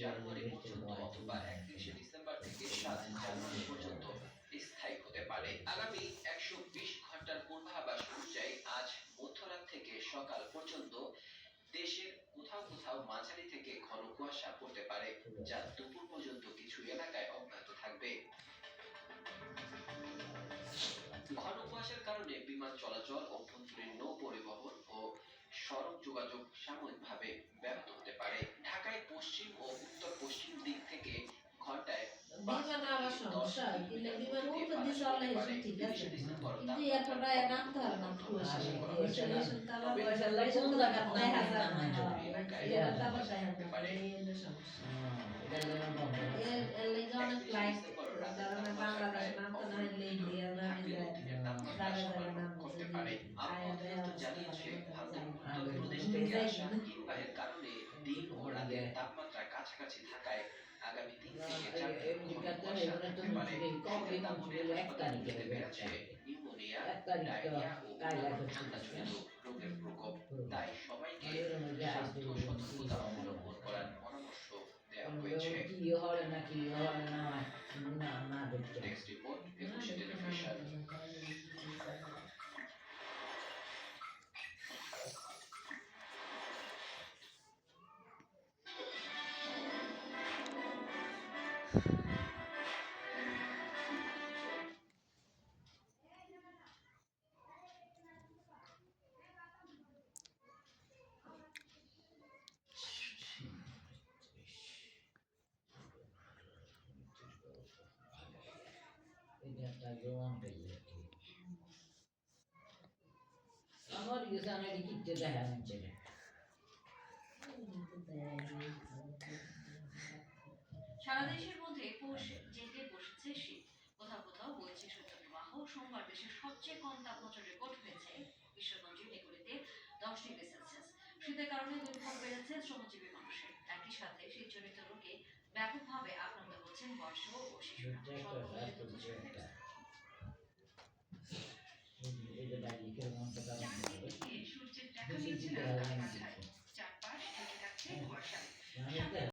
জানুয়ারি পর্যন্ত অথবা 31শে ডিসেম্বর থেকে 7 জানুয়ারি পর্যন্ত স্থায়ী হতে পারে। আগামী 120 ঘন্টার পূর্বাভাস অনুযায়ী আজ মধ্যরাত থেকে সকাল পর্যন্ত দেশের কোথাও কোথাও মাঝারি থেকে ঘন কুয়াশা পড়তে পারে, যা দুপুর পর্যন্ত কিছু এলাকায় অব্যাহত থাকবে। ঘন কুয়াশার কারণে বিমান চলাচল, অভ্যন্তরীণ নৌ পরিবহন ও সড়ক যোগাযোগ সাময়িকভাবে ব্যাহত হতে পারে। ঢাকায় পশ্চিম ও উত্তর পশ্চিম দিক থেকে ঘন্টায় 5 থেকে 10 কিলোমিটার গতিতে বাতাস বইতে পারে। 30শে ডিসেম্বর তাপমাত্রা করতে পারে। আবহাওয়া অধিদপ্তর জানিয়েছে, ভারতের উত্তর প্রদেশ থেকে আসা হিমবাহের কারণে দিন ও রাতের তাপমাত্রা কাছাকাছি থাকায় আগামী 3 থেকে 4 দিন ঘন কুয়াশা থাকতে পারে। শীতের দাপটে হাসপাতালগুলোতে বেড়েছে নিউমোনিয়া, ডায়রিয়া ও অন্যান্য ঠান্ডাজনিত রোগের প্রকোপ। তাই সবাইকে স্বাস্থ্য সতর্কতা অবলম্বন করার পরামর্শ দেওয়া হয়েছে। নেক্সট রিপোর্ট, একুশে টেলিভিশন। আমার ইসানে লিখিতে দেখা যাচ্ছে না। সারা দেশের মধ্যে পৌষ জেঁকে বসেছে শীত। কোথাও কোথাও বইছে শৈত্যপ্রবাহ। সোমবার দেশের সবচেয়ে কম তাপমাত্রা রেকর্ড হয়েছে বিশ্বগঞ্জের নেগুলিতে 10°C। শীতের কারণে দুর্ভোগ বেড়েছে শ্রমজীবী মানুষের। একই সাথে শীতজনিত রোগে ব্যাপকভাবে আক্রান্ত হচ্ছেন বয়স্ক ও শিশুরা। চারদিকে সূর্যের দেখা মিলছে না।